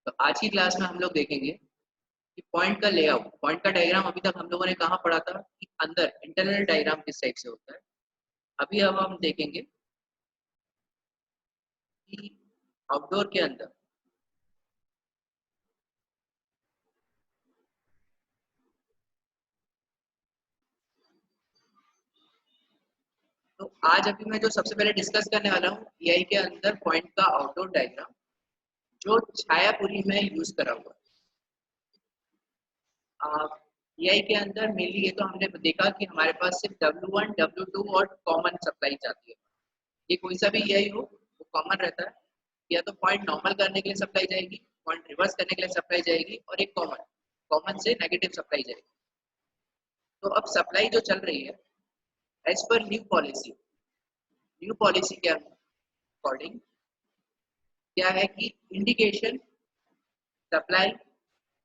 तो आज की क्लास में हम लोग देखेंगे कि पॉइंट का लेआउट, पॉइंट का डायग्राम अभी तक हम लोगों ने कहाँ पढ़ा था कि अंदर इंटरनल डायग्राम किस टाइप से होता है। अभी अब हम देखेंगे कि आउटडोर के अंदर तो आज अभी मैं जो सबसे पहले डिस्कस करने वाला हूँ EI के अंदर पॉइंट का आउटडोर डायग्राम जो छायापुरी में यूज करा हुआ है। EI के अंदर मेनली ये तो हमने देखा कि हमारे पास सिर्फ W1, W2 और कॉमन सप्लाई जाती है। ये कोई सा भी EI हो वो कॉमन रहता है, या तो पॉइंट नॉर्मल करने के लिए सप्लाई जाएगी, पॉइंट रिवर्स करने के लिए सप्लाई जाएगी और एक कॉमन, कॉमन से नेगेटिव सप्लाई जाएगी। तो अब सप्लाई जो चल रही है एज पर न्यू पॉलिसी के अकॉर्डिंग क्या है कि इंडिकेशन, सप्लाई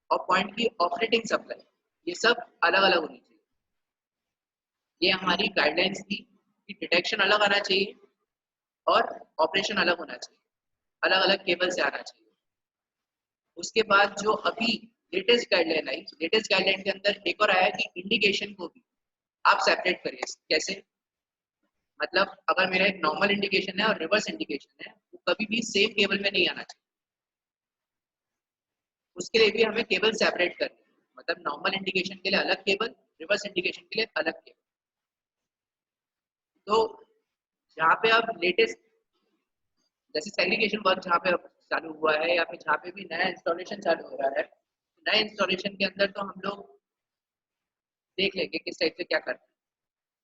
और पॉइंट की ऑपरेटिंग सप्लाई ये सब अलग अलग होनी चाहिए। ये हमारी गाइडलाइंस थी कि डिटेक्शन अलग आना चाहिए और ऑपरेशन अलग होना चाहिए, अलग अलग केबल से आना चाहिए। उसके बाद जो अभी लेटेस्ट गाइडलाइन आई, लेटेस्ट गाइडलाइन के अंदर एक और आया कि इंडिकेशन को भी आप सेपरेट करिए। कैसे? मतलब अगर मेरा एक नॉर्मल इंडिकेशन है और रिवर्स इंडिकेशन है, वो कभी भी सेम केबल में नहीं आना चाहिए। उसके लिए भी हमें केबल सेपरेट करनी है, मतलब नॉर्मल इंडिकेशन के लिए अलग केबल, रिवर्स इंडिकेशन के लिए अलग केबल। तो जहाँ पे अब लेटेस्ट जैसे सेग्रीगेशन वर्क जहाँ पे अब चालू हुआ है या फिर जहाँ पे भी नया इंस्टॉलेशन चालू हो रहा है, नए इंस्टॉलेशन के अंदर तो हम लोग देख लेंगे किस टाइप से क्या करना है।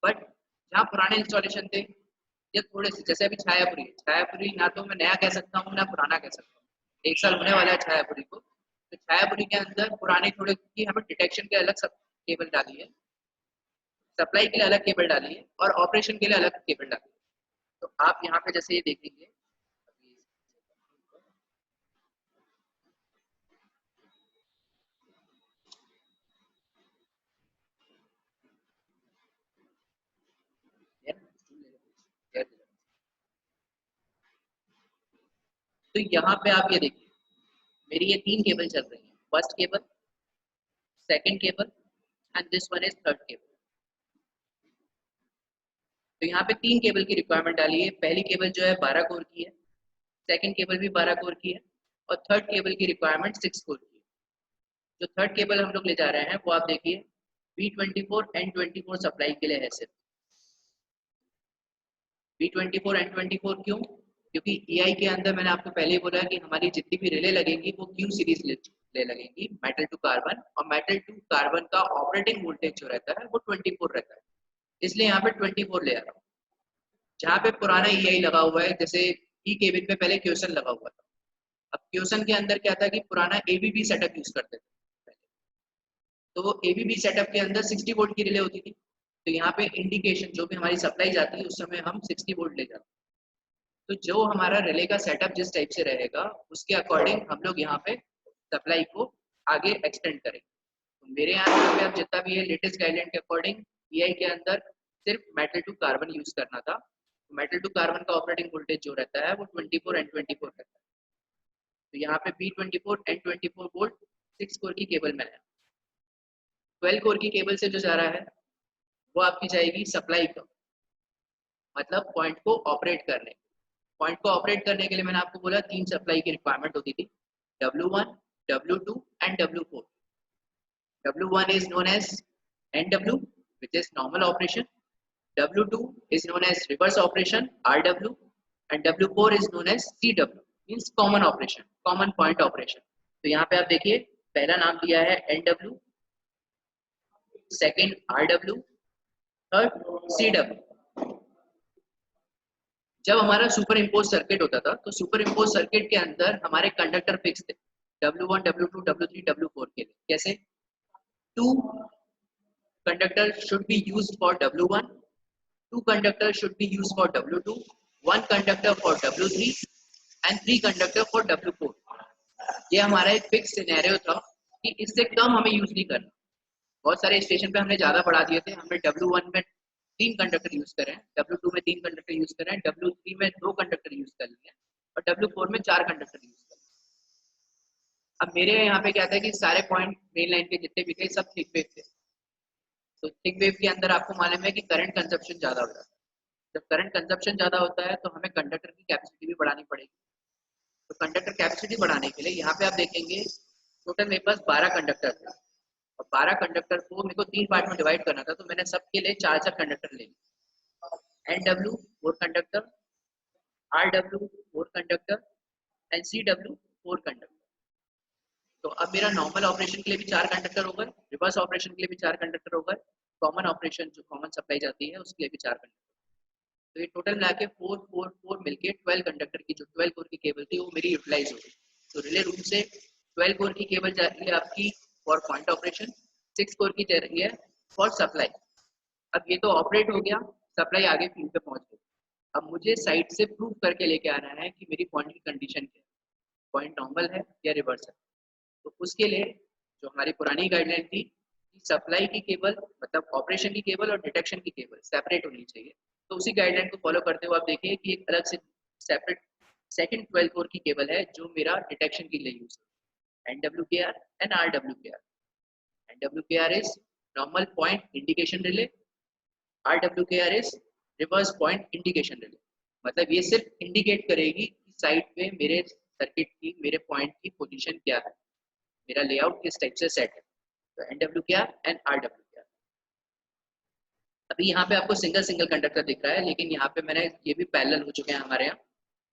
बट जहाँ पुराने इंस्टॉलेशन थे ये थोड़े से, जैसे अभी छायापुरी ना तो मैं नया कह सकता हूँ ना पुराना कह सकता हूँ, 1 साल होने वाला है छायापुरी को। तो छायापुरी के अंदर पुराने थोड़े की हमें डिटेक्शन के अलग सब केबल डाली है, सप्लाई के लिए अलग केबल डाली है और ऑपरेशन के लिए अलग केबल डाली है। तो आप यहाँ पे जैसे ये देखेंगे तो यहाँ पे आप ये देखिए मेरी ये 3 केबल चल रही है, first cable, second cable and this one is third cable. तो यहाँ पे 3 केबल की रिक्वायरमेंट डाली है। पहली केबल जो है 12 कोर की है, सेकंड केबल भी 12 कोर की है और थर्ड केबल की रिक्वायरमेंट 6 कोर की है। जो थर्ड केबल हम लोग ले जा रहे हैं वो आप देखिए B24 N24 सप्लाई के लिए है सिर्फ। B24 N24 क्यों? क्योंकि EI के अंदर मैंने आपको पहले ही बोला कि हमारी जितनी भी रिले लगेंगी वो Q सीरीज ले लगेंगी, मेटल टू कार्बन, और मेटल टू कार्बन का ऑपरेटिंग वोल्टेज जो रहता है वो 24 रहता है, इसलिए यहाँ पे 24 ले आ रहा हूँ। जहाँ पे पुराना EI लगा हुआ है, जैसे ई केबिन पे पहले क्यूसन लगा हुआ था, अब क्यूसन के अंदर क्या था कि पुराना ABB सेटअप यूज करते थे, तो वो ABB सेटअप के अंदर 60 वोल्ट की रिले होती थी। तो यहाँ पे इंडिकेशन जो भी हमारी सप्लाई जाती है उस समय हम 60 वोल्ट ले जाते हैं। तो जो हमारा रिले का सेटअप जिस टाइप से रहेगा उसके अकॉर्डिंग हम लोग यहाँ पे सप्लाई को आगे एक्सटेंड करेंगे। तो मेरे यहाँ पे अब जितना भी है लेटेस्ट गाइडलाइन के अकॉर्डिंग EI के अंदर सिर्फ मेटल टू कार्बन यूज करना था। तो मेटल टू कार्बन का ऑपरेटिंग वोल्टेज जो रहता है वो 24 N24 रहता है। तो यहाँ पे B24 N24 वोल्ट 6 कोर की केबल में है। 12 कोर की केबल से जो जा रहा है वो आपकी जाएगी सप्लाई का, मतलब पॉइंट को ऑपरेट करने। पॉइंट को ऑपरेट करने के लिए मैंने आपको बोला 3 सप्लाई की रिक्वायरमेंट होती थी, W1, W2 and W4। W1 is known as NW, which is normal operation. W2 is known as reverse operation, RW, and W4 is known as CW, means common operation, common point operation. तो यहाँ पे आप देखिए पहला नाम दिया है NW, second RW, third CW। जब हमारा सुपर इम्पोज सर्किट होता था तो सुपर इम्पोज सर्किट के अंदर हमारे कंडक्टर फिक्स थे, W1, W2, W3, W4 के लिए। कैसे? 2 conductor should be used for W1, 2 conductor should be used for W2, 1 conductor for W3 and 3 conductor for W4। ये हमारा एक फिक्स सिनेरियो था कि इससे कम हमें यूज नहीं करना। बहुत सारे स्टेशन पे हमने ज्यादा बढ़ा दिए थे, हमने W1 में 3 कंडक्टर यूज करें, W2 में 3 कंडक्टर यूज करें, W3 में 2 कंडक्टर यूज कर लिए और W4 में 4 कंडक्टर यूज करें। अब मेरे यहाँ पे क्या था कि सारे पॉइंट मेन लाइन के जितने भी थे सब थिक वेव थे। तो थिक वेव के अंदर आपको मालूम है कि करंट कंजप्शन ज्यादा होता है। जब करंट कंजप्शन ज्यादा होता है तो हमें कंडक्टर की कैपेसिटी भी बढ़ानी पड़ेगी। तो कंडक्टर कैपेसिटी बढ़ाने के लिए यहाँ पे आप देखेंगे टोटल मेरे पास 12 कंडक्टर थे और 12 कंडक्टर को मेरे को 3 पार्ट में डिवाइड करना था, तो मैंने सबके लिए 4-4 कंडक्टर ले लिए। NW 4 conductor, RW 4 conductor and CW 4 conductor. तो अब मेरा नॉर्मल ऑपरेशन के लिए भी 4 कंडक्टर हो गए, रिवर्स ऑपरेशन के लिए भी 4 कंडक्टर हो गए, कॉमन ऑपरेशन जो कॉमन सप्लाई जाती है उसके लिए भी 4 कंडक्टर। तो ये टोटल मिला के 4 4 4 मिलके 12 कंडक्टर की जो 12 कोर की केबल थी वो मेरी यूटिलाइज हो गई। तो रिले रूम से 12 कोर की केबल जा रही है आपकी फॉर पॉइंट ऑपरेशन, 6 कोर की जा रही है फॉर सप्लाई। अब ये तो ऑपरेट हो गया, सप्लाई आगे फील्ड पे पहुंच गई। अब मुझे साइड से प्रूव करके लेके आना है कि मेरी पॉइंट की कंडीशन क्या है, पॉइंट नॉर्मल है या रिवर्स है। तो उसके लिए जो हमारी पुरानी गाइडलाइन थी कि सप्लाई की केबल मतलब ऑपरेशन की केबल और डिटेक्शन की केबल सेपरेट होनी चाहिए, तो उसी गाइडलाइन को फॉलो करते हुए आप देखिए कि एक अलग से सेपरेट सेकंड 12 कोर की केबल है जो मेरा डिटेक्शन के लिए यूज है, NWKR and RWKR। NWKR is normal point indication relay, RWKR is reverse point indication relay. मतलब ये सिर्फ इंडिकेट करेगी कि साइड पे मेरे सर्किट की मेरे पॉइंट की पोजीशन क्या है, मेरा लेआउट किस टाइप से सेट है। तो NWKR एंड RWKR। अभी यहाँ पे आपको सिंगल सिंगल कंडक्टर दिख रहा है, लेकिन यहाँ पे मैंने ये भी पैरेलल हो चुके हैं हमारे यहाँ।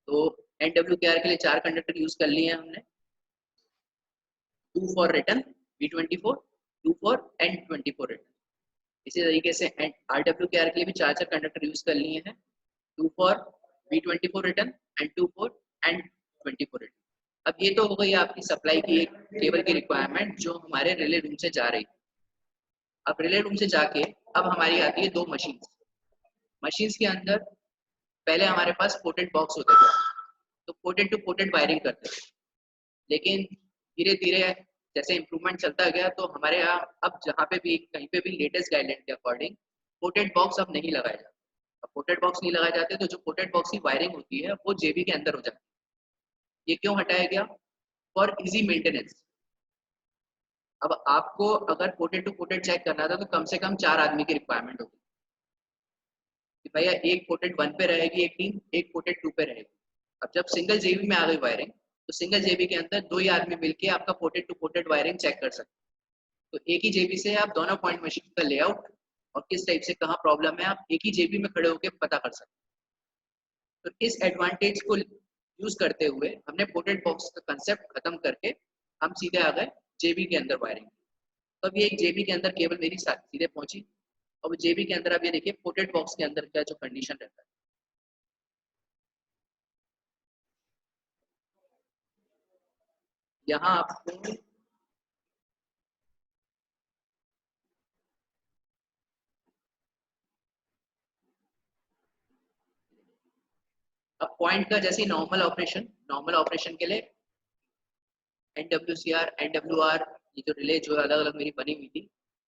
तो NWKR के लिए 4 कंडक्टर यूज कर लिए हैं हमने, 2 for return V24, 2 for N24 return. इसी तरीके से RWKR के लिए भी 4 कंडक्टर यूज कर लिए हैं, 2 for V24 return and 2 for N24 return. अब ये तो हो गई आपकी सप्लाई की एक केबल की रिक्वायरमेंट जो हमारे रिले रूम से जा रही है। अब रिले रूम से जाके अब हमारी आती है 2 मशीन्स के अंदर पहले हमारे पास पोर्टेड बॉक्स होते थे, तो पोर्टेड टू पोर्टेड वायरिंग करते थे। लेकिन धीरे धीरे जैसे इम्प्रूवमेंट चलता गया तो हमारे यहाँ अब जहाँ पे भी कहीं पे भी लेटेस्ट गाइडलाइन के अकॉर्डिंग पोर्टेड बॉक्स अब नहीं लगाए जाते। अब पोर्टेड बॉक्स नहीं लगाए जाते तो जो पोर्टेड बॉक्स की वायरिंग होती है वो जेबी के अंदर हो जाती है। ये क्यों हटाया गया? For easy maintenance. अब आपको अगर पोर्टेड टू पोर्टेड चेक करना था तो कम से कम 4 आदमी की रिक्वायरमेंट होगी कि भैया एक पोर्टेड 1 पे रहेगी एक टीम, एक पोर्टेड 2 पे रहेगी। अब जब सिंगल जेबी में आ गई वायरिंग तो सिंगल जेबी के अंदर 2 ही आदमी मिलके आपका point to point wiring check कर सकते हैं। तो एक ही जेबी से आप दोनों पॉइंट मशीन का लेआउट और किस टाइप से कहाँ प्रॉब्लम है आप एक ही जेबी में खड़े होकर पता कर सकते हैं। तो इस एडवांटेज को यूज करते हुए हमने पोर्टेड बॉक्स का कंसेप्ट खत्म करके हम सीधे आ गए जेबी के अंदर वायरिंग। तो अब ये एक जेबी के अंदर केबल मेरी सीधे पहुंची और वो जेबी के अंदर आप ये देखिए पोर्टेड बॉक्स के अंदर का जो कंडीशन रहता है। यहाँ आपको अब पॉइंट का जैसे नॉर्मल ऑपरेशन के लिए NWCR, NWR ये जो रिले जो अलग अलग मेरी बनी हुई थी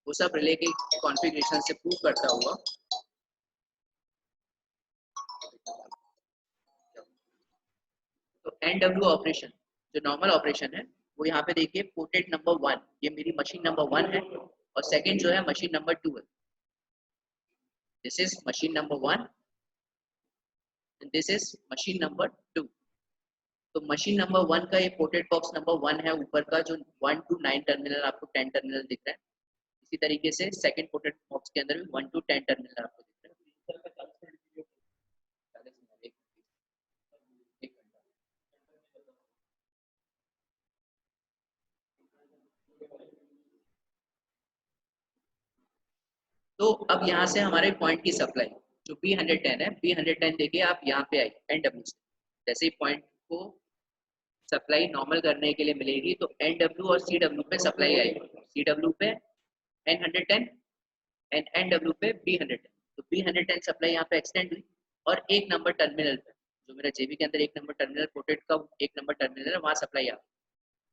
वो सब रिले के कॉन्फ़िगरेशन से प्रूव करता हुआ तो NW ऑपरेशन जो नॉर्मल ऑपरेशन है वो यहाँ पे देखिए पोर्टेड नंबर 1 ये मेरी मशीन नंबर 1 है और सेकंड जो है मशीन नंबर 2 है। This is machine number 1 and this is machine number 2। तो मशीन नंबर 1 का ये पोर्टेड बॉक्स नंबर 1 है ऊपर का जो 1 to 9 टर्मिनल आपको 10 टर्मिनल दिख रहा है। इसी तरीके से सेकंड पोर्टेड बॉक्स के अंदर भी 1 to 10 टर्मिनल आपको दिख रहा है। तो अब यहाँ से हमारे पॉइंट की सप्लाई जो B110 है, B110 देखिए आप यहाँ पे आई NW से, जैसे ही पॉइंट को सप्लाई नॉर्मल करने के लिए मिलेगी तो NW और CW पे सप्लाई आएगी, CW पे N110 एंड NW पे B110। तो B110 सप्लाई यहाँ पे एक्सटेंड हुई और एक नंबर टर्मिनल पे जो मेरा जेबी के अंदर एक नंबर टर्मिनल पोर्टेड का एक नंबर टर्मिनल है वहाँ सप्लाई आ गई।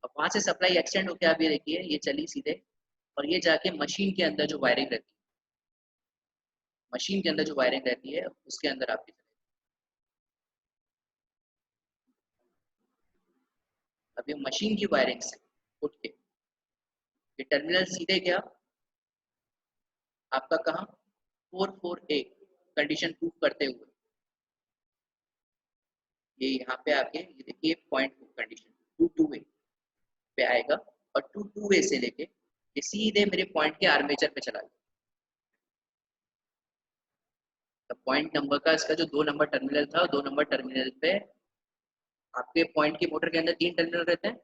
अब वहाँ से सप्लाई एक्सटेंड होकर आप ये देखिए ये चली सीधे और ये जाके मशीन के अंदर जो वायरिंग रहती है, मशीन के अंदर जो वायरिंग रहती है उसके अंदर आपकी अब ये मशीन की वायरिंग से उठ के ये टर्मिनल सीधे गया आपका कहाँ 448 कंडीशन प्रूव करते हुए ये यहाँ पे आके ये देखिए पॉइंट कंडीशन 22 पे आएगा और 22 से लेके ये सीधे मेरे पॉइंट के आर्मेचर पे चला गया। तो पॉइंट नंबर का इसका जो 2 नंबर टर्मिनल था 2 नंबर टर्मिनल पे आपके पॉइंट की मोटर के अंदर 3 टर्मिनल रहते हैं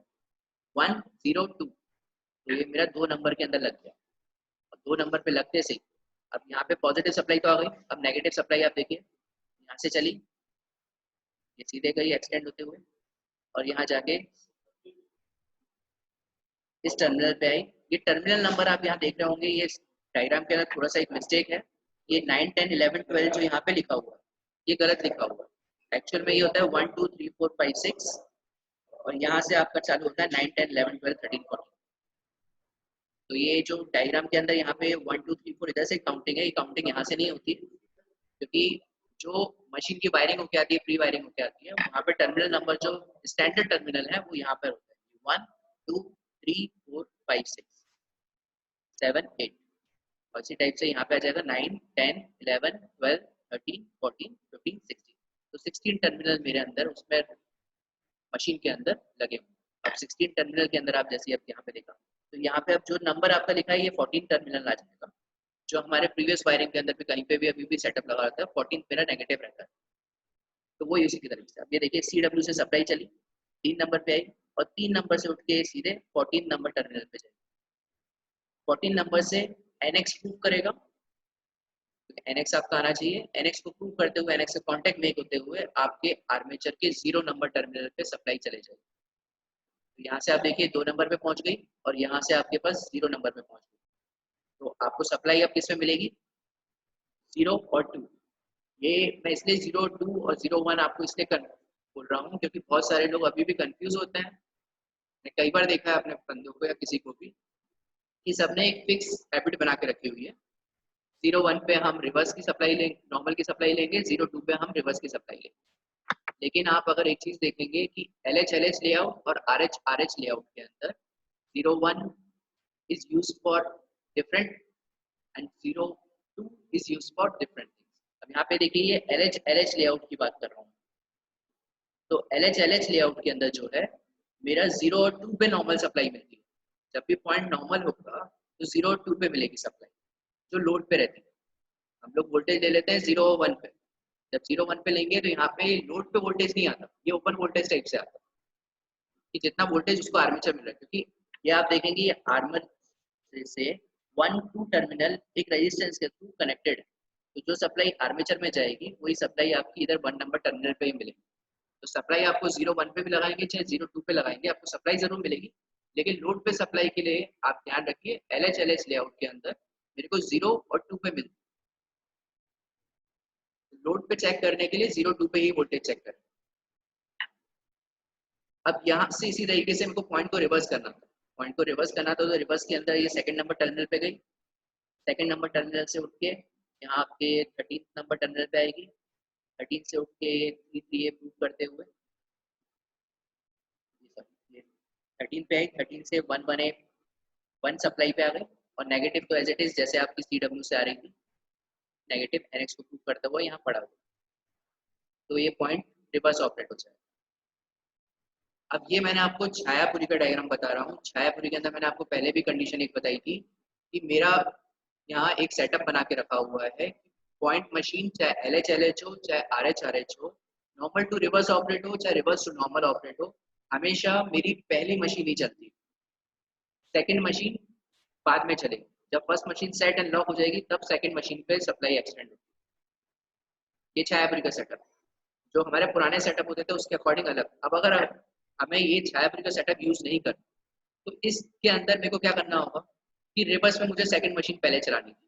1 0 2, तो ये मेरा 2 नंबर के अंदर लग गया और 2 नंबर पे लगते से अब यहाँ पे पॉजिटिव सप्लाई तो आ गई, अब नेगेटिव सप्लाई आप देखिए यहाँ से चली ये सीधे गई एक्सटेंड होते हुए और यहाँ जाके इस टर्मिनल पे आई। ये टर्मिनल नंबर आप यहाँ देख रहे होंगे ये डायग्राम के अंदर थोड़ा सा एक मिस्टेक है, ये 9 10 11 12 जो यहाँ पे लिखा हुआ है ये गलत लिखा हुआ है। एक्चुअल में ये होता है 1 2 3 4 5 6 और यहाँ से आपका चालू होता है 9 10 11 12 13 14। तो ये जो डायग्राम के अंदर यहाँ पे 1 2 3 4 इधर से काउंटिंग है, ये काउंटिंग यहाँ से नहीं होती क्योंकि जो मशीन की वायरिंग होके आती है प्री वायरिंग होके आती है वहाँ पे टर्मिनल नंबर जो स्टैंडर्ड टर्मिनल है वो यहाँ पर होता है 1 2 3 4 5 6 7 8 और इसी टाइप से यहाँ पे आ जाएगा 9 10 11 12 13 14 15 16। तो 16 टर्मिनल मेरे अंदर उसमें मशीन के अंदर लगे हुए। अब 16 टर्मिनल के अंदर आप जैसे अब यहाँ पे देखा तो यहाँ पे अब जो नंबर आपका लिखा है ये 14 टर्मिनल आ जाएगा जो हमारे प्रीवियस वायरिंग के अंदर भी कहीं पे भी अभी भी सेटअप लगा रहता है 14 मेरा नेगेटिव रहता है। तो वो इसी की तरफ से अब ये देखिए CW से सप्लाई चली 3 नंबर पे आई और 3 नंबर से उठ के सीधे 14 नंबर टर्मिनल पे जाएगी। 14 नंबर से NX प्रूव करेगा, NX आपका आना चाहिए, NX को प्रूव करते हुए NX से कांटेक्ट मेक होते हुए आपके आर्मेचर के 0 नंबर टर्मिनल पे सप्लाई चले जाएगी। तो यहाँ से आप देखिए 2 नंबर पे पहुंच गई और यहाँ से आपके पास 0 नंबर पे पहुंच गई। तो आपको सप्लाई अब किस में मिलेगी 0 और 2। ये मैं इसलिए 0 2 और 0 1 आपको इसलिए बोल रहा हूँ क्योंकि बहुत सारे लोग अभी भी कंफ्यूज होते हैं। मैं कई बार देखा है अपने बंदों को या किसी को भी कि सबने एक फिक्स हैबिट बना के रखी हुई है 0 1 पे हम रिवर्स की सप्लाई लेंगे, नॉर्मल की सप्लाई लेंगे, 0 2 पे हम रिवर्स की सप्लाई लेंगे। लेकिन आप अगर एक चीज देखेंगे कि LH लेआउट और RH लेआउट के अंदर 0 1 is used for different and 0 2 is used for different things। अब यहाँ पे देखिए ये LH लेआउट की बात कर रहा हूँ तो LH लेआउट के अंदर जो है मेरा 0 और 2 पे नॉर्मल सप्लाई मिलती है। जब भी पॉइंट नॉर्मल होगा तो 0 और 2 पे मिलेगी सप्लाई जो लोड पे रहती है। हम लोग वोल्टेज ले लेते हैं 0 और 1 पे, जब 0 1 पे लेंगे तो यहाँ पे लोड पे वोल्टेज नहीं आता, ये ओपन वोल्टेज टाइप से आता है कि जितना वोल्टेज उसको आर्मेचर मिल रहा है क्योंकि ये आप देखेंगे ये आर्मर से 1 2 टर्मिनल एक रेजिस्टेंस के थ्रू कनेक्टेड है तो जो सप्लाई आर्मेचर में जाएगी वही सप्लाई आपकी इधर 1 नंबर टर्मिनल पे ही मिलेगी। तो सप्लाई आपको 0 1 पे भी लगाएंगे चाहे 0 2 पे लगाएंगे आपको सप्लाई जरूर मिलेगी, लेकिन लोड पे सप्लाई के लिए आप ध्यान रखिए LH लेआउट के अंदर मेरे को 0 और 2 पे मिलती है। लोड पे चेक करने के लिए 0 2 पे ही वोल्टेज चेक करें। अब यहाँ से इसी तरीके से मेरे को पॉइंट को रिवर्स करना था, पॉइंट को रिवर्स करना था तो रिवर्स के अंदर ये सेकंड नंबर टर्मिनल पे गई, सेकंड नंबर टर्मिनल से उठ के यहाँ आपके 13 नंबर टर्मिनल पे आएगी, 13 से उठ के 3 प्रूव करते हुए 13 पे आई, 13 से 1 1 1 सप्लाई पे आ गई और नेगेटिव तो एज इट इज जैसे आपकी CW से आ रही थी नेगेटिव NX को प्रूव करता हुआ यहाँ पड़ा हुआ तो ये पॉइंट रिवर्स ऑपरेट हो जाए। अब ये मैंने आपको छायापुरी का डायग्राम बता रहा हूँ। छायापुरी के अंदर मैंने आपको पहले भी कंडीशन एक बताई थी कि मेरा यहाँ एक सेटअप बना के रखा हुआ है, पॉइंट मशीन चाहे LH हो चाहे RH हो, नॉर्मल टू रिवर्स ऑपरेट हो चाहे रिवर्स टू नॉर्मल ऑपरेट हो, हमेशा मेरी पहली मशीन ही चलती, सेकंड मशीन बाद में चलेगी। जब first machine set and lock हो जाएगी तब सेकंड मशीन पे सप्लाई एक्सटेंड होगी। ये छायापुरी का सेटअप जो हमारे पुराने सेटअप होते थे उसके अकॉर्डिंग अलग। अब अगर हमें ये छायापुरी का सेटअप यूज नहीं करना तो इसके अंदर मेरे को क्या करना होगा कि रिवर्स में मुझे सेकंड मशीन पहले चलानी थी।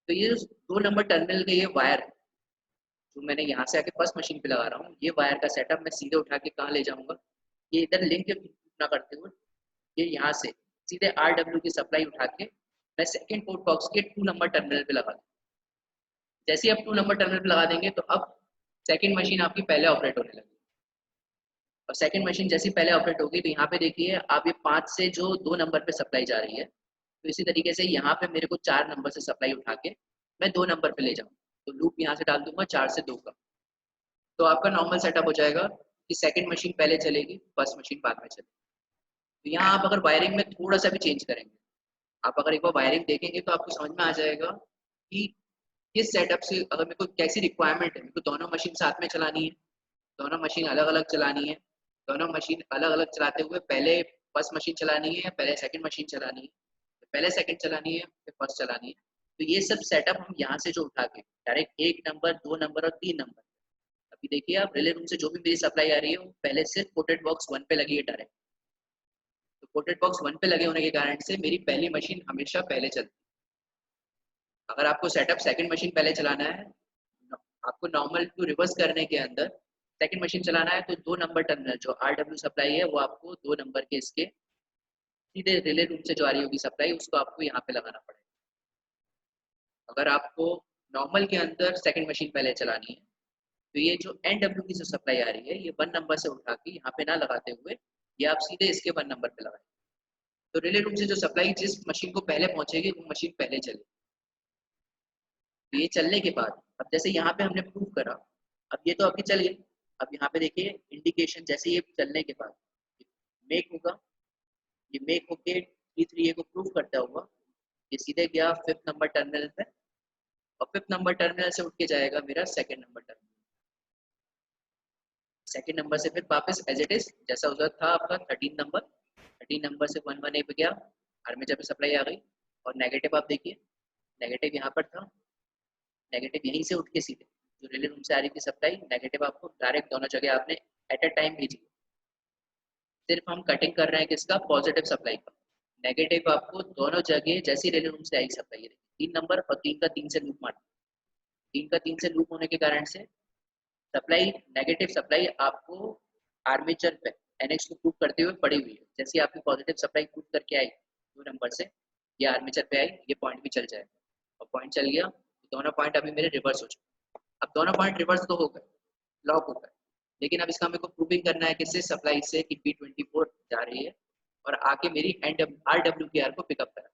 तो ये 2 नंबर टर्मिनल के ये वायर जो मैंने यहाँ से आके फर्स्ट मशीन पे लगा रहा हूँ, ये वायर का सेटअप मैं सीधे उठा के कहाँ ले जाऊंगा, ये इधर लिंक ना करते हुए ये यहाँ से सीधे RW की सप्लाई उठा के मैं सेकंड पोर्ट बॉक्स के 2 नंबर टर्मिनल पे लगा दूँ। जैसे आप 2 नंबर टर्मिनल पे लगा देंगे तो अब सेकंड मशीन आपकी पहले ऑपरेट होने लगी। और सेकंड मशीन जैसी पहले ऑपरेट होगी तो यहाँ पे देखिए आप ये 5 से जो 2 नंबर पे सप्लाई जा रही है, तो इसी तरीके से यहाँ पे मेरे को 4 नंबर से सप्लाई उठा के मैं 2 नंबर पे ले जाऊँ, तो लूप यहाँ से डाल दूंगा 4 से 2 का। तो आपका नॉर्मल सेटअप हो जाएगा कि सेकंड मशीन पहले चलेगी, फर्स्ट मशीन बाद में चलेगी। तो यहाँ आप अगर वायरिंग में थोड़ा सा भी चेंज करेंगे, आप अगर एक बार वायरिंग देखेंगे तो आपको समझ में आ जाएगा कि किस सेटअप से अगर मेरे को कैसी रिक्वायरमेंट है, मेरे को दोनों मशीन साथ में चलानी है, दोनों मशीन अलग अलग चलानी है, दोनों मशीन अलग अलग चलाते हुए पहले फर्स्ट मशीन चलानी है या पहले सेकंड मशीन चलानी है, तो पहले सेकंड चलानी है फिर फर्स्ट चलानी है। तो ये सब सेटअप हम यहाँ से जो उठा के डायरेक्ट 1 नंबर 2 नंबर और 3 नंबर, अभी देखिए आप रिले रूम से जो भी मेरी सप्लाई आ रही है वो पहले सिर्फ कोटेड बॉक्स 1 पे लगी है डायरेक्ट। तो कोटेड बॉक्स 1 पे लगे होने के कारण से मेरी पहली मशीन हमेशा पहले चलती है। अगर आपको सेटअप सेकंड मशीन पहले चलाना है, आपको नॉर्मल टू रिवर्स करने के अंदर सेकंड मशीन चलाना है, तो 2 नंबर टर्मिनल जो RW सप्लाई है वो आपको 2 नंबर के इसके सीधे रिले रूम से जो आ रही होगी सप्लाई उसको आपको यहाँ पे लगाना पड़ेगा। अगर आपको नॉर्मल के अंदर सेकंड मशीन पहले चलानी है तो ये जो NW की जो सप्लाई आ रही है ये 1 नंबर से उठा के यहाँ पे ना लगाते हुए ये आप सीधे इसके 1 नंबर पे लगाएं। तो रिले रूम से जो सप्लाई जिस मशीन को पहले पहुंचेगी वो मशीन पहले चलेगी। तो ये चलने के बाद अब जैसे यहाँ पे हमने प्रूव करा, अब ये तो अभी चल गई। अब यहाँ पे देखिए इंडिकेशन जैसे ये चलने के बाद मेक होगा, ये मेक होके T3A को प्रूव करता हुआ ये सीधे गया 5th नंबर टर्मिनल पे, और 5th नंबर टर्मिनल से उठ के जाएगा मेरा 2nd number terminal. Second number से फिर वापस एज इट इज जैसा उधर था आपका 13 नंबर से 118 पे गया, आर्मेचर पे सप्लाई आ गई। और नेगेटिव आप देखिए, नेगेटिव यहाँ पर था, नेगेटिव यहीं से उठ के सीधे जो रिले रूम से आ रही थी सप्लाई, नेगेटिव आपको डायरेक्ट दोनों जगह आपने एट अ टाइम भेजी। सिर्फ हम कटिंग कर रहे हैं किसका, पॉजिटिव सप्लाई का। नेगेटिव आपको दोनों जगह जैसी रेलवे रूम से आई सप्लाई, 3 नंबर और 3 का 3 से लूप मार, 3 का 3 से लूप होने के कारण से सप्लाई, नेगेटिव सप्लाई आपको आर्मेचर पे NX को पुट करते हुए पड़ी हुई है। जैसे आपकी पॉजिटिव सप्लाई पुट करके आई 2 नंबर से, ये आर्मेचर पे आई, ये पॉइंट भी चल जाएगा, और पॉइंट चल गया तो दोनों पॉइंट अभी मेरे रिवर्स हो चुके। अब दोनों पॉइंट रिवर्स तो हो गए, लॉक हो गए, लेकिन अब इसका मेरे को प्रूविंग करना है किससे, सप्लाई से, कि P24 जा रही है और आके मेरी RWKR को पिकअप करा।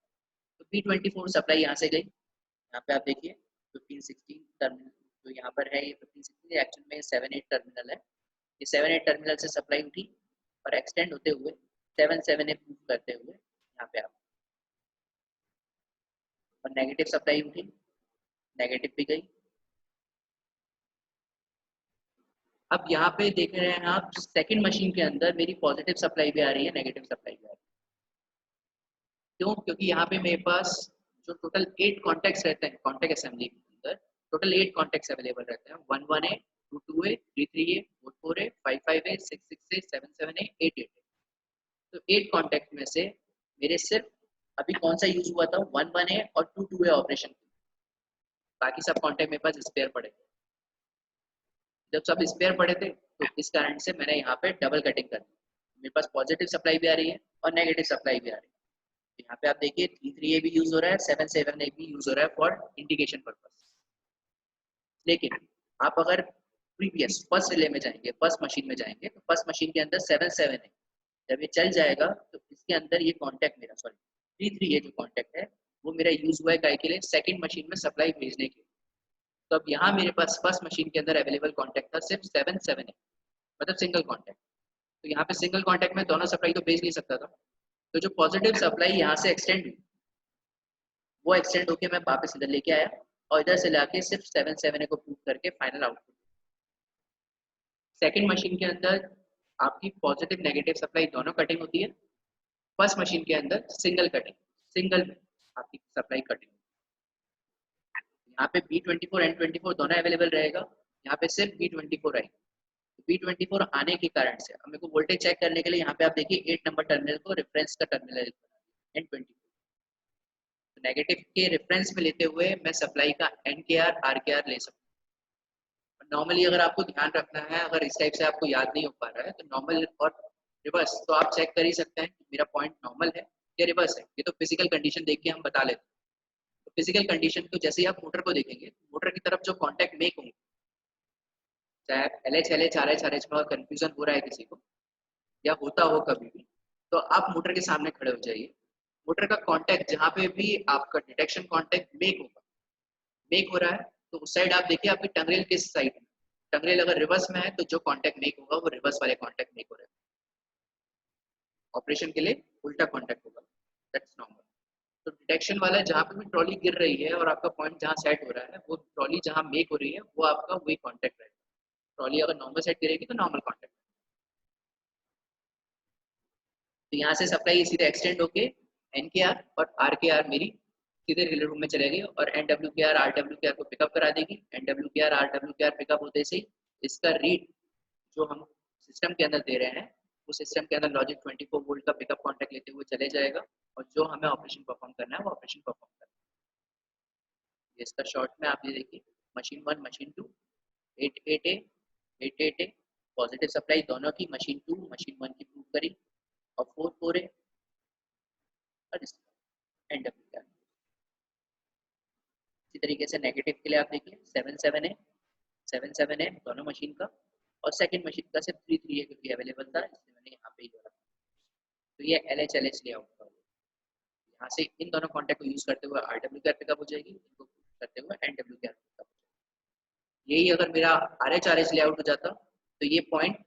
तो P24 सप्लाई यहाँ से गई, यहाँ पे आप देखिए 15-16 टर्मिनल, तो यहाँ पर है ये 15-16, एक्चुअल में 7-8 टर्मिनल है। ये 7-8 टर्मिनल से सप्लाई उठी और एक्सटेंड होते हुए 7-7 प्रूव करते हुए यहाँ पे आप, और नेगेटिव सप्लाई उठी, नेगेटिव भी गई। अब यहाँ पे देख रहे हैं आप सेकंड मशीन के अंदर मेरी पॉजिटिव सप्लाई भी आ रही है, नेगेटिव सप्लाई भी आ रही है। क्यों? क्योंकि यहाँ पे मेरे पास जो टोटल 8 कॉन्टेक्ट्स रहते हैं कॉन्टेक्ट असेंबली के अंदर, टोटल 8 कॉन्टेक्ट्स अवेलेबल रहते हैं, 11A 22A 33A 44A 55A 66A 77A 88A। तो 8 कॉन्टेक्ट में से मेरे सिर्फ अभी कौन सा यूज हुआ था, 11A और 22A ऑपरेशन, बाकी सब कॉन्टेक्ट मेरे पास स्पेयर पड़े थे। जब सब स्पेयर पड़े थे तो इस कारण से मैंने यहाँ पे डबल कटिंग कर दी, मेरे पास पॉजिटिव सप्लाई भी आ रही है और नेगेटिव सप्लाई भी आ रही है। यहाँ पे आप देखिए 33A भी यूज हो रहा है, 77A भी यूज हो रहा है फॉर इंडिकेशन पर्पस। लेकिन आप अगर प्रीवियस फर्स्ट रिले में जाएंगे, फर्स्ट मशीन में जाएंगे, तो फर्स्ट मशीन के अंदर 77 है, जब ये चल जाएगा तो इसके अंदर ये कॉन्टैक्ट मेरा, सॉरी 33 ये जो कॉन्टैक्ट है वो मेरा यूज हुआ है काय के लिए, सेकंड मशीन में सप्लाई भेजने के लिए। तो अब यहाँ मेरे पास फर्स्ट मशीन के अंदर अवेलेबल कॉन्टैक्ट था सिर्फ 77 है, मतलब सिंगल कॉन्टैक्ट। तो यहाँ पे सिंगल कॉन्टैक्ट में दोनों सप्लाई तो भेज नहीं सकता था, तो जो पॉजिटिव सप्लाई यहाँ से एक्सटेंड हुई वो एक्सटेंड होके मैं वापस इधर लेके आया और इधर से लाके सिर्फ 77 को प्रूव करके फाइनल आउटपुट। सेकंड मशीन के अंदर आपकी पॉजिटिव नेगेटिव सप्लाई दोनों कटिंग होती है, फर्स्ट मशीन के अंदर सिंगल कटिंग, सिंगल में आपकी सप्लाई कटिंग। यहाँ पे B24 N24 दोनों अवेलेबल रहेगा, यहाँ पे सिर्फ B24 आएगी। B24 आने के कारण से अब मेरे को वोल्टेज चेक करने के लिए यहाँ पे आप देखिए 8 नंबर टर्मिनल को रेफरेंस का टर्मिनल N24, तो नेगेटिव के रेफरेंस में लेते हुए मैं सप्लाई का NKR RKR ले सकता हूँ। नॉर्मली अगर आपको ध्यान रखना है, अगर इस टाइप से आपको याद नहीं हो पा रहा है तो नॉर्मल और रिवर्स तो आप चेक कर ही सकते हैं कि मेरा पॉइंट नॉर्मल है या रिवर्स है, ये तो फिजिकल कंडीशन देख के हम बता लेते हैं। तो फिजिकल कंडीशन को जैसे ही आप मोटर को देखेंगे, मोटर की तरफ जो कॉन्टैक्ट मेक होंगे, चाहे LH LH RH RH का कंफ्यूजन हो रहा है किसी को, या होता हो कभी भी, तो आप मोटर के सामने खड़े हो जाइए। मोटर का कांटेक्ट जहाँ पे भी आपका डिटेक्शन कांटेक्ट मेक होगा, मेक हो रहा है, तो उस साइड आप देखिए आपकी टंगरेल किस साइड में, टंगरेल अगर रिवर्स में है तो जो कांटेक्ट मेक होगा वो रिवर्स वाले कांटेक्ट मेक हो रहा है, ऑपरेशन के लिए उल्टा कांटेक्ट होगा, दैट्स नॉर्मल। तो डिटेक्शन वाला जहाँ पे भी ट्रॉली गिर रही है और आपका पॉइंट जहाँ सेट हो रहा है, वो ट्रॉली जहाँ मेक हो रही है वो आपका वही कांटेक्ट रहेगा। ट्रॉली अगर नॉर्मल साइड गिरेगी तो नॉर्मल कांटेक्ट। तो यहाँ से सप्लाई सीधे एक्सटेंड होके एन के आर और आर के आर मेरी सीधे रिले रूम में चलेगी और एन डब्ल्यू के आर को पिकअप करा देगी। एन डब्ल्यू के आर पिकअप होते से इसका रीड जो हम सिस्टम के अंदर दे रहे हैं, उस सिस्टम के अंदर लॉजिक 24 वोल्ट का पिकअप कॉन्टैक्ट लेते हुए चले जाएगा और जो हमें ऑपरेशन परफॉर्म करना है वो ऑपरेशन परफॉर्म करना है। इसका शॉर्ट में आप ये देखिए, मशीन 1 मशीन 2 8 पॉजिटिव सप्लाई दोनों की, मशीन 2 मशीन 1 की प्रूव करी और 4 है और इसका एंड अप किया। इसी तरीके से नेगेटिव के लिए आप देखिए 7 है दोनों मशीन का, और सेकंड मशीन का सिर्फ 3 है क्योंकि अवेलेबल था इसलिए मैंने यहाँ पे ही जोड़ा। तो ये LH लेआउट का, यहाँ से इन दोनों कॉन्टैक्ट को यूज करते हुए RWR पिकअप हो जाएगी, इनको करते हुए NWR पिकअप हो जाएगी। यही अगर मेरा RH लेआउट हो जाता तो ये पॉइंट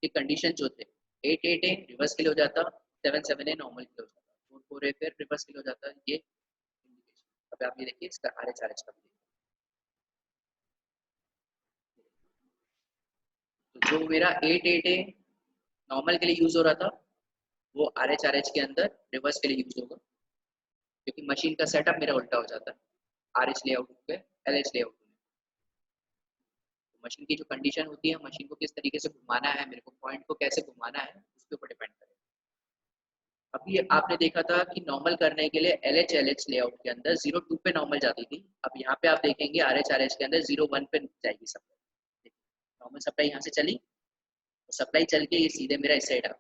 के कंडीशन जो थे 8 है रिवर्स के लिए हो जाता, 7 है नॉर्मल के लिए हो जाता, 4 है फिर रिवर्स के लिए हो जाता। ये इंडिकेशन अब आप ये देखिए इसका RH का, तो जो मेरा 8 है नॉर्मल के लिए यूज हो रहा था वो RH के अंदर रिवर्स के लिए यूज होगा, क्योंकि मशीन का सेटअप मेरा उल्टा हो जाता है RH लेआउट पे LH लेआउट में। तो मशीन की जो कंडीशन होती है, मशीन को किस तरीके से घुमाना है, मेरे को पॉइंट को कैसे घुमाना है उसके ऊपर डिपेंड करेगा। अभी आपने देखा था कि नॉर्मल करने के लिए LH लेआउट के अंदर 02 पे नॉर्मल जाती थी, अब यहाँ पे आप देखेंगे RH के अंदर 01 पे जाएगी सप्लाई। नॉर्मल सप्लाई यहाँ से चली, तो सप्लाई चल के ये सीधे मेरा इस साइड आ,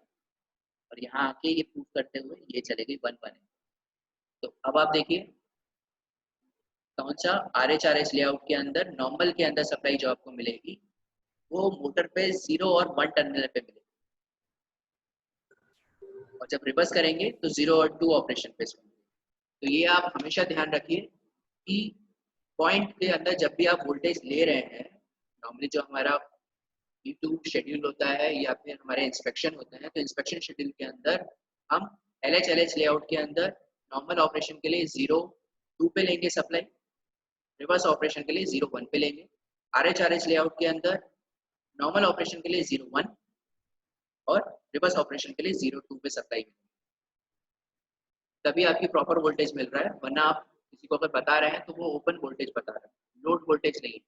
और यहाँ आके ये प्रूव करते हुए ये चलेगी 1 तो अब आप देखिए कौन सा RH लेआउट के अंदर नॉर्मल के अंदर सप्लाई जो आपको मिलेगी वो मोटर पे 0 और 1 टर्मिनल पे मिलेगी, और जब रिवर्स करेंगे तो 0 और 2 ऑपरेशन पे मिलेगी। तो ये आप हमेशा ध्यान रखिए कि पॉइंट के अंदर जब भी आप वोल्टेज ले रहे हैं, नॉर्मली जो हमारा E2 शेड्यूल होता है या फिर हमारे इंस्पेक्शन होते हैं, तो इंस्पेक्शन शेड्यूल के अंदर हम LH लेआउट के अंदर नॉर्मल ऑपरेशन के लिए 0-2 पे लेंगे सप्लाई, रिवर्स ऑपरेशन के लिए 0-1 पे लेंगे। RH लेआउट के अंदर नॉर्मल ऑपरेशन के लिए 0-1 और रिवर्स ऑपरेशन के लिए 0-2 पे सप्लाई मिलेगी, तभी आपकी प्रॉपर वोल्टेज मिल रहा है। वरना आप किसी को अगर बता रहे हैं तो वो ओपन वोल्टेज बता रहा है, लोड वोल्टेज नहीं।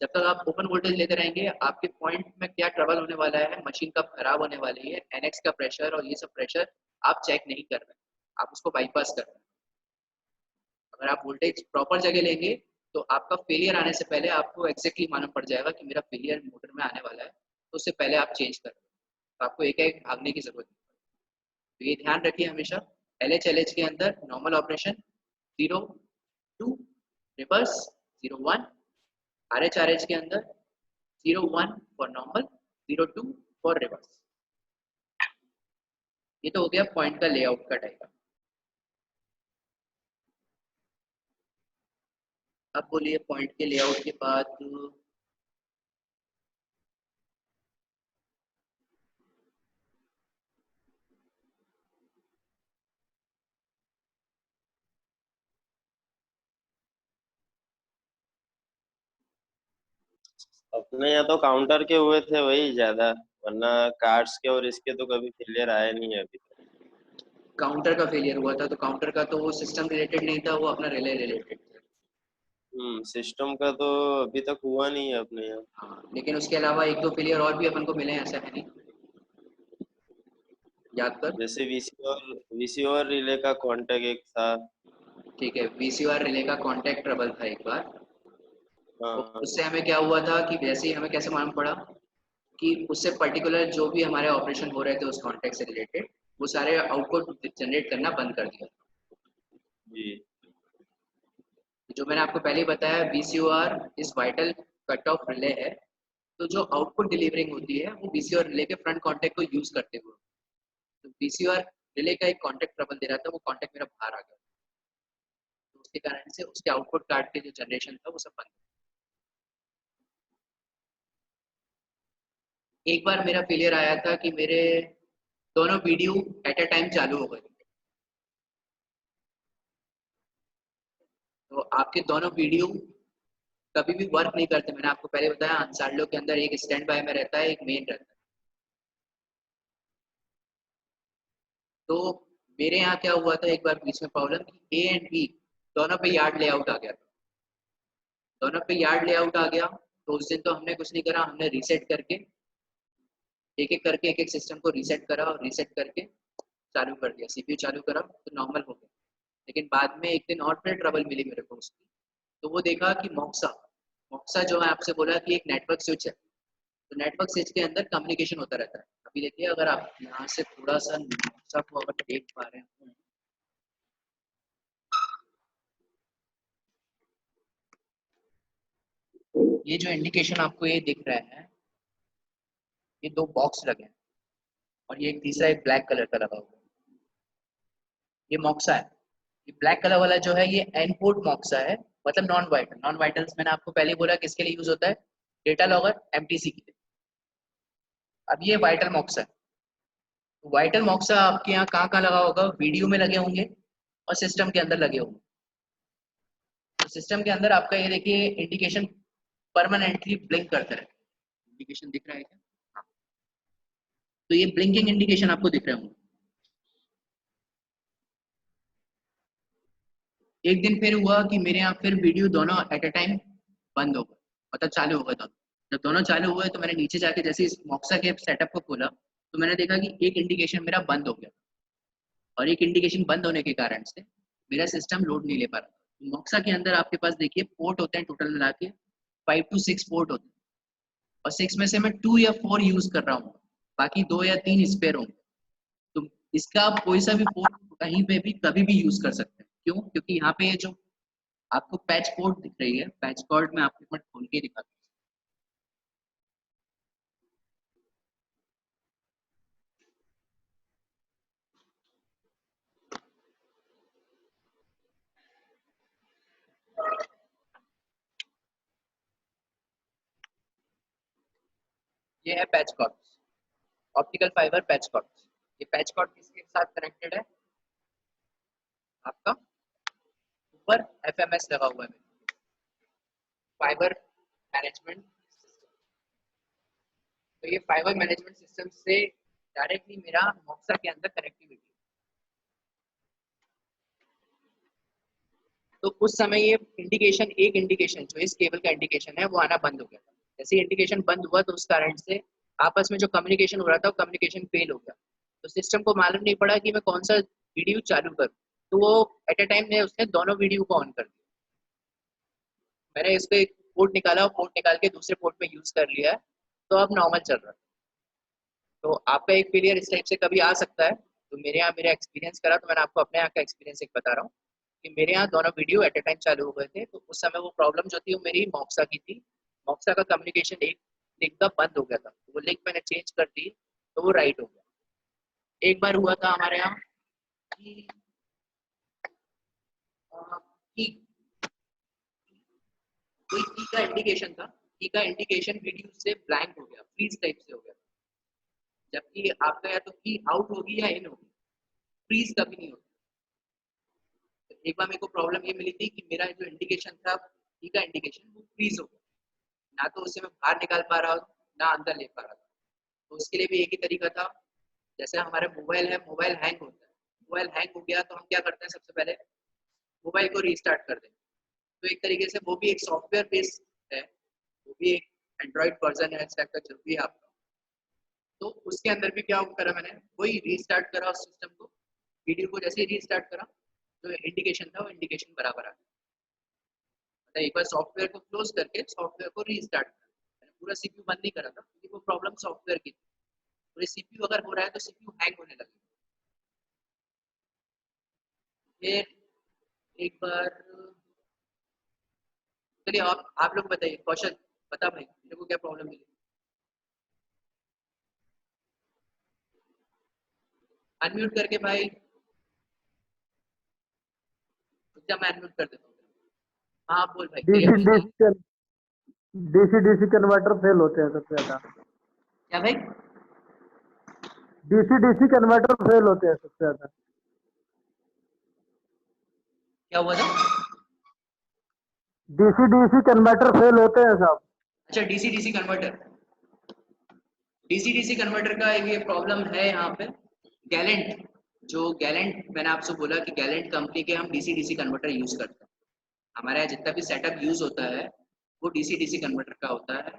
जब तक आप ओपन वोल्टेज लेते रहेंगे, आपके पॉइंट में क्या ट्रबल होने वाला है, मशीन कब खराब होने वाली है, NX का प्रेशर और ये सब प्रेशर आप चेक नहीं कर रहे, आप उसको बाईपास कर रहे हैं। अगर आप वोल्टेज प्रॉपर जगह लेंगे तो आपका फेलियर आने से पहले आपको एक्जैक्टली मालूम पड़ जाएगा कि मेरा फेलियर मोटर में आने वाला है, तो उससे पहले आप चेंज कर रहे हैं, तो आपको एक एक भागने की जरूरत नहीं। तो ये ध्यान रखिए हमेशा LH के अंदर नॉर्मल ऑपरेशन 0-2 रिवर्स 0-1, RH के अंदर 0-1 फॉर नॉर्मल, 0-2 फॉर रिवर्स। ये तो हो गया पॉइंट का लेआउट का डायग्राम। अब बोलिए पॉइंट के लेआउट के बाद अपने यहाँ तो काउंटर के हुए थे वही ज्यादा, वरना कार्ड्स के और इसके तो कभी फेलियर आया नहीं है अभी तक। काउंटर का फेलियर हुआ था, तो काउंटर का तो वो सिस्टम रिलेटेड नहीं था, वो अपना रिले रिलेटेड था। सिस्टम का तो अभी तक हुआ नहीं है अपने यहाँ। हाँ, लेकिन उसके अलावा एक दो फेलियर और भी अपन को मिले हैं, ऐसा है नहीं, याद कर। जैसे वीसी और रिले का कांटेक्ट एक था। ठीक है, VCR रिले का कांटेक्ट ट्रबल था एक बार। तो हाँ। उससे हमें क्या हुआ था कि वैसे ही हमें कैसे मालूम पड़ा कि उससे पर्टिकुलर जो भी हमारे ऑपरेशन हो रहे थे उस कांटेक्ट से रिलेटेड, वो सारे आउटपुट जनरेट करना बंद कर दिया। जी। जो मैंने आपको पहले ही बताया, VCR इस वाइटल कट ऑफ रिले है, तो जो आउटपुट डिलीवरिंग होती है वो VCO रिले के फ्रंट कॉन्टेक्ट को यूज करते हुए, तो VCO रिले का एक कॉन्टेक्ट ट्रबल दे रहा था, वो कॉन्टेक्ट मेरा बाहर आ गया, तो उसके कारण से उसके आउटपुट कार्ड के जो जनरेशन था वो सब बंद। एक बार मेरा फेलियर आया था कि मेरे दोनों वीडियो एट अ टाइम चालू हो गए, तो आपके दोनों वीडियो कभी भी वर्क नहीं करते। मैंने आपको पहले बताया अंसार के अंदर एक स्टैंड बाय में रहता है, एक मेन रहता है। तो मेरे यहाँ क्या हुआ था एक बार बीच में प्रॉब्लम कि A एंड B दोनों पे यार्ड लेआउट आ गया था, दोनों पे यार्ड लेआउट आ गया। तो उस दिन तो हमने कुछ नहीं करा, हमने रीसेट करके एक एक करके एक एक सिस्टम को रीसेट करा और रीसेट करके चालू कर दिया, CPU चालू करा तो नॉर्मल हो गया। लेकिन बाद में एक दिन और फिर ट्रबल मिली मेरे को उसकी, तो वो देखा कि मॉक्सा मॉक्सा जो है आपसे बोला कि एक नेटवर्क स्विच है, तो नेटवर्क स्विच के अंदर कम्युनिकेशन होता रहता है। अभी देखिए अगर आप यहाँ से थोड़ा सा मॉक्सा को अगर देख पा रहे हैं, ये जो इंडिकेशन आपको ये दिख रहा है, ये दो बॉक्स लगे हैं और ये एक तीसरा एक ब्लैक कलर का लगा हुआ है, ये मॉक्सा है। ये ब्लैक कलर वाला जो है ये एन पोर्ट मॉक्सा है, मतलब नॉन वाइटल। नॉन वाइटल्स मैंने आपको पहले बोला किसके लिए यूज होता है, डेटा लॉगर MTC के लिए। अब ये वाइटल मॉक्सा है, तो वाइटल मॉक्सा आपके यहाँ कहाँ कहाँ लगा होगा, वीडियो में लगे होंगे और सिस्टम के अंदर लगे होंगे। तो सिस्टम के अंदर आपका ये देखिए इंडिकेशन परमानेंटली ब्लिंक करता है, इंडिकेशन दिख रहा है क्या? हाँ। तो ये ब्लिंकिंग इंडिकेशन आपको दिख रहे होंगे। एक दिन फिर हुआ कि मेरे यहाँ फिर वीडियो दोनों एट अ टाइम बंद हो गए, मतलब चालू हो गए दोनों। जब दोनों चालू हुए तो मैंने नीचे जाके जैसे इस मॉक्सा के सेटअप को खोला, तो मैंने देखा कि एक इंडिकेशन मेरा बंद हो गया, और एक इंडिकेशन बंद होने के कारण से मेरा सिस्टम लोड नहीं ले पा रहा। मॉक्सा के अंदर आपके पास देखिए पोर्ट होते हैं टोटल मिला के 5 to 6 पोर्ट होते हैं, और 6 में से मैं 2 या 4 यूज कर रहा हूँ, बाकी 2 या 3 स्पेयर होंगे। तो इसका आप कोई सा भी पोर्ट कहीं पे भी कभी भी यूज कर सकते हैं। क्यों? क्योंकि यहाँ पे ये जो आपको पैच पोर्ट दिख रही है, पैच पोर्ट में आपको एक मिनट खोल के दिखाता हूँ। ये है patch cord, optical fibre patch cord. ये पैच कॉर्ड किसके साथ कनेक्टेड है, आपका ऊपर FMS लगा हुआ है, फाइबर मैनेजमेंट सिस्टम। तो ये फाइबर मैनेजमेंट सिस्टम से डायरेक्टली मेरा मॉक्सा के अंदर कनेक्टिविटी। तो उस समय ये इंडिकेशन, एक इंडिकेशन जो इस केबल का इंडिकेशन है वो आना बंद हो गया था। जैसे इंडिकेशन बंद हुआ तो उस कारण से आपस में जो कम्युनिकेशन हो रहा था वो कम्युनिकेशन फेल हो गया। तो सिस्टम को मालूम नहीं पड़ा कि मैं कौन सा वीडियो चालू करूँ, तो वो एट अ टाइम ने उसने दोनों वीडियो को ऑन कर दिया। मैंने इसको एक पोर्ट निकाला और पोर्ट निकाल के दूसरे पोर्ट में यूज कर लिया है, तो अब नॉर्मल चल रहा है। तो आपका एक फेलियर इस टाइप से कभी आ सकता है। तो मेरे यहाँ मेरा एक्सपीरियंस करा, तो मैंने आपको अपने यहाँ का एक्सपीरियंस एक बता रहा हूँ कि मेरे यहाँ दोनों वीडियो एट अ टाइम चालू हो गए थे। तो उस समय वो प्रॉब्लम जो थी वो मेरी मॉक्सा की थी। मॉक्सा का कम्युनिकेशन एक लिंक का बंद हो गया था, तो वो लिंक मैंने चेंज कर दी, तो वो राइट हो गया। एक बार हुआ था हमारे यहाँ कि की कोई की का इंडिकेशन था, की का इंडिकेशन वीडियो से ब्लैंक हो गया, फ्रीज टाइप से हो गया, जबकि आपका या तो की आउट होगी या इन होगी, फ्रीज कभी नहीं होती। तो एक बार मेरे को प्रॉब्लम ये मिली थी कि मेरा जो इंडिकेशन था की का इंडिकेशन वो फ्रीज हो गया, ना तो उसे मैं बाहर निकाल पा रहा हूँ ना अंदर ले पा रहा था। तो उसके लिए भी एक ही तरीका था, जैसे हमारे मोबाइल है, मोबाइल हैंग होता है, मोबाइल हैंग हो गया तो हम क्या करते हैं, सबसे पहले मोबाइल को रीस्टार्ट कर दें। तो एक तरीके से वो भी एक सॉफ्टवेयर बेस्ड है, वो भी एक एंड्रॉइड वर्जन है इस टाइप का जो भी है आपका। तो उसके अंदर भी क्या करा मैंने, वही रीस्टार्ट करा उस सिस्टम को, वीडियो को जैसे ही रीस्टार्ट करा जो इंडिकेशन था वो इंडिकेशन बराबर आ गया। मतलब एक बार सॉफ्टवेयर को क्लोज करके सॉफ्टवेयर को रीस्टार्ट करा, मैंने पूरा CPU बंद नहीं करा था क्योंकि वो प्रॉब्लम सॉफ्टवेयर की थी। पूरे CPU अगर हो रहा है तो CPU हैंग होने लगे। फिर एक बार, चलिए आप लोग बताइए, कौशल बता भाई मेरे को क्या प्रॉब्लम मिली। अनम्यूट करके भाई, क्या मैं अनम्यूट कर देता हूँ। हाँ बोल भाई, तेरी डीसी आवाज नहीं। DC DC DC converter fail होते हैं सबसे ज्यादा। क्या भाई? डीसी डीसी कन्वर्टर फेल होते हैं सबसे ज्यादा। क्या हुआ था? डीसी डीसी कन्वर्टर फेल होते हैं सब। अच्छा, DC DC converter, DC DC converter का ये प्रॉब्लम है यहाँ पे। गैलेंट, जो गैलेंट मैंने आपसे बोला कि गैलेंट कंपनी के हम डीसी डीसी कन्वर्टर यूज करते हैं। हमारे यहाँ जितना भी सेटअप यूज होता है वो डीसी डीसी कन्वर्टर का होता है।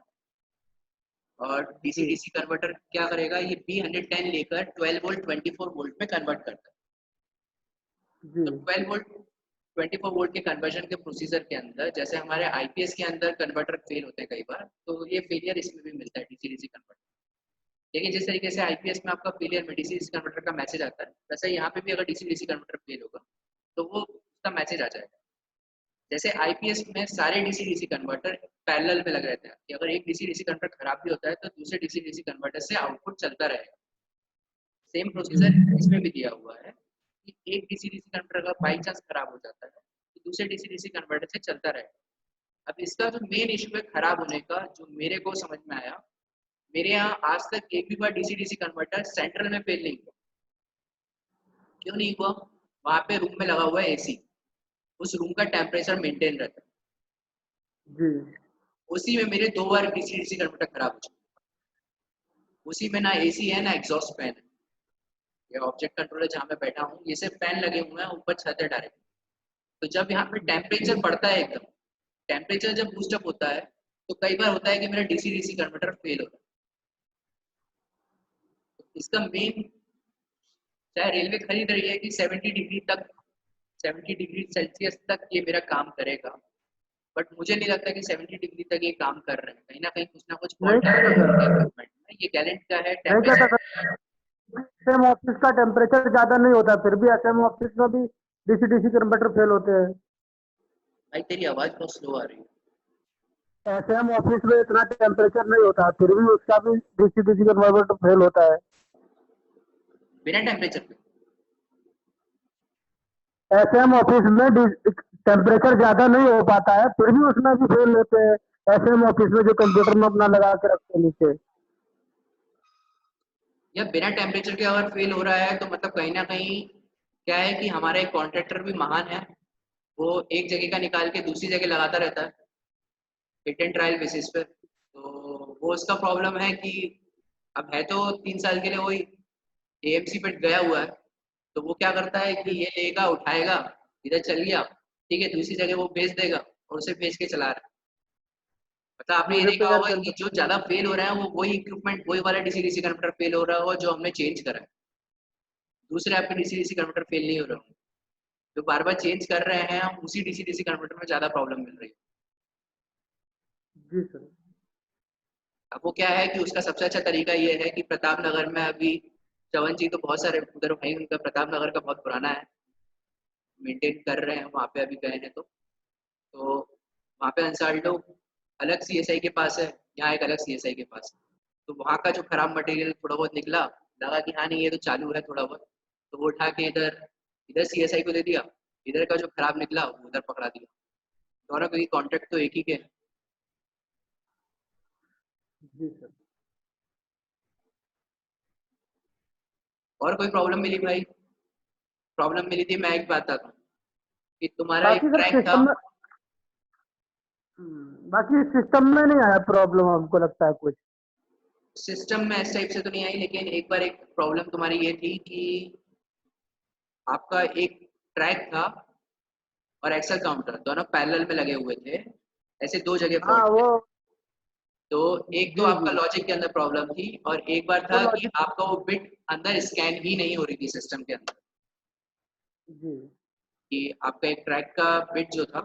और डीसी जी डीसी कन्वर्टर क्या करेगा, ये P110 लेकर 12 वोल्ट 24 वोल्ट में कन्वर्ट करता है। जी तो 12 वोल्ट 24 वोल्ट के कन्वर्जन के प्रोसीजर के अंदर, जैसे हमारे आईपीएस के अंदर कन्वर्टर फेल होते हैं कई बार, तो ये फेलियर इसमें भी मिलता है डीसी डीसी कन्वर्टर। लेकिन जिस तरीके से आईपीएस में आपका फेलियर में डीसी डीसी कन्वर्टर का मैसेज आता है, वैसे यहाँ पे भी अगर डीसी डीसी कन्वर्टर फेल होगा तो वो उसका मैसेज आ जाएगा। जैसे आईपीएस में सारे डीसी डीसी कन्वर्टर पैरेलल में लगे रहते हैं कि अगर एक डीसी डीसी कन्वर्टर खराब भी होता है तो दूसरे डीसी डीसी कन्वर्टर से आउटपुट चलता रहेगा। सेम प्रोसीजर इसमें भी दिया हुआ है कि एक डीसी डीसी कन्वर्टर अगर बाई चांस खराब हो जाता है तो दूसरे डीसी डीसी कन्वर्टर से चलता रहेगा। अब इसका जो मेन इशू है खराब होने का, जो मेरे को समझ में आया, मेरे यहाँ आज तक एक भी बार डीसी डीसी कन्वर्टर सेंट्रल में फेल नहीं हुआ। क्यों नहीं हुआ? वहां पे रूम में लगा हुआ है एसी, उस रूम का टेम्परेचर मेंटेन रहता है। जी उसी में मेरे 2 बार डीसी डीसी कन्वर्टर खराब हो चुके। उसी में ना एसी है ना एग्जॉस्ट फैन है। ये ऑब्जेक्ट कंट्रोलर जहाँ मैं बैठा हूँ, ये सिर्फ फैन लगे हुए हैं, ऊपर छत है डायरेक्ट। तो जब यहाँ पे टेम्परेचर बढ़ता है एकदम, टेम्परेचर जब बूस्टअप होता है तो कई बार होता है कि मेरा डीसी डीसी कन्वर्टर फेल होता है। तो इसका मेन, चाहे रेलवे खरीद रही है कि 70 डिग्री तक, 70 डिग्री सेल्सियस तक ये मेरा काम करेगा, बट मुझे नहीं लगता कि 70 डिग्री तक ये काम कर रहे हैं। कहीं ना कुछ नहीं फॉल्ट है कहता इनके सर, इक्विपमेंट में। ये गैलेंट का है नहीं कहता टेम्परेचर। सर। सेम ऑफिस का टेम्परेचर ज्यादा नहीं होता, फिर भी एसएम ऑफिस में भी डीसी डीसी कन्वर्टर फेल होते हैं। भाई तेरी आवाज बहुत स्लो आ रही है। एसएम ऑफिस में इतना टेम्परेचर नहीं होता, फिर भी उसका भी डीसी डीसी कन्वर्टर फेल होता है। बिना टेम्परेचर पे? एसएम ऑफिस में टेम्परेचर ज्यादा नहीं हो पाता है, फिर भी उसमें भी फेल होते हैं। एसएम ऑफिस में जो कंप्यूटर में अपना लगा के रखते हैं नीचे। या बिना टेम्परेचर के अगर फेल हो रहा है तो मतलब कहीं ना कहीं क्या है कि हमारा एक कॉन्ट्रैक्टर भी महान है। वो एक जगह का निकाल के दूसरी जगह लगाता रहता है हिट एंड ट्रायल बेसिस पे। तो वो उसका प्रॉब्लम है कि अब है तो 3 साल के लिए वही एएमसी पे गया हुआ है। तो वो क्या करता है कि ये लेगा उठाएगा, इधर चल गया, ठीक है, दूसरी जगह वो भेज देगा और उसे भेज के चला रहा है। मतलब आपने जी ये देखा रिपेयर होगा कर कि दो। जो ज्यादा फेल हो रहा है वो वही इक्विपमेंट, वही वाला डीसी डीसी कन्वर्टर फेल हो रहा होगा जो हमने चेंज करा है। दूसरे आपके डीसी डीसी कन्वर्टर फेल नहीं हो रहा होगा। जो बार बार चेंज कर रहे हैं हम, उसी डीसी डीसी कन्वर्टर में ज्यादा प्रॉब्लम मिल रही है। जी सर। अब वो क्या है कि उसका सबसे अच्छा तरीका ये है कि प्रताप नगर में अभी चवन जी तो बहुत सारे उधर भाई, उनका प्रताप नगर का बहुत पुराना है, मेंटेन कर रहे हैं वहाँ पे, अभी गए हैं तो वहाँ पे अंसाल्डो अलग सीएसआई के पास है, यहाँ एक अलग सीएसआई के पास है। तो वहाँ का जो खराब मटेरियल थोड़ा बहुत निकला, लगा कि हाँ नहीं ये तो चालू है थोड़ा बहुत, तो वो उठा के इधर इधर सीएसआई को दे दिया। इधर का जो खराब निकला वो उधर पकड़ा दिया। दोनों क्योंकि कॉन्ट्रैक्ट तो एक ही के हैं। जी सर। और कोई प्रॉब्लम मिली भाई? प्रॉब्लम मिली थी, मैं एक बात बताता हूँ कि तुम्हारा एक बाकी सर ट्रैक था। सिस्टम में, बाकी सिस्टम में नहीं आया प्रॉब्लम, हमको लगता है कुछ। सिस्टम में इस टाइप से तो नहीं आई, लेकिन एक बार एक प्रॉब्लम तुम्हारी ये थी कि आपका एक ट्रैक था और एक्सेल काउंटर दोनों पैरेलल में लगे हुए थे, ऐसे दो जगह हाँ फॉल्ट थे। वो। तो एक तो जी आपका जी। लॉजिक के अंदर प्रॉब्लम थी और एक बार वो था कि लॉजिक। आपका वो बिट अंदर स्कैन ही नहीं हो रही थी सिस्टम के अंदर। जी कि आपका एक ट्रैक का बिट जो था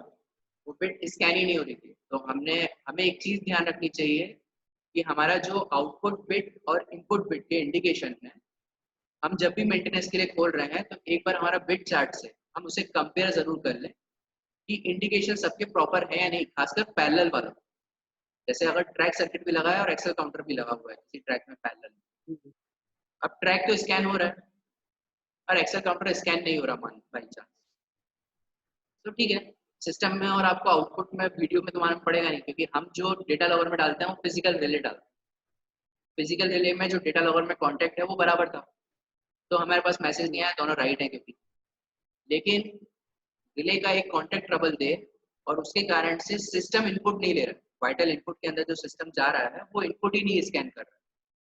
वो बिट स्कैन ही नहीं हो रही थी। तो हमें एक चीज ध्यान रखनी चाहिए कि हमारा जो आउटपुट बिट और इनपुट बिट के इंडिकेशन है, हम जब भी मेंटेनेंस के लिए खोल रहे हैं तो एक बार हमारा बिट चार्ट से हम उसे कंपेयर जरूर कर लें कि इंडिकेशन सबके प्रॉपर है या नहीं, खासकर पैरेलल वाला। जैसे अगर ट्रैक सर्किट भी लगा है और एक्सेल काउंटर भी लगा हुआ है किसी ट्रैक में पैरेलल, जी। अब ट्रैक तो स्कैन हो रहा है, और एक्सेल काउंटर स्कैन नहीं हो रहा मान बाई चांस, तो ठीक है सिस्टम में और आपको आउटपुट में वीडियो में तो मालूम पड़ेगा नहीं, क्योंकि हम जो डेटा लॉगर में डालते हैं वो फिजिकल रिले डालते हैं। फिजिकल रिले में जो डेटा लॉगर में कॉन्टेक्ट है वो बराबर था, तो हमारे पास मैसेज नहीं आया दोनों राइट है क्योंकि, लेकिन रिले का एक कॉन्टेक्ट ट्रबल दे और उसके कारण से सिस्टम इनपुट नहीं ले रहा, वाइटल इनपुट के अंदर जो सिस्टम जा रहा है वो इनपुट ही नहीं स्कैन कर रहा,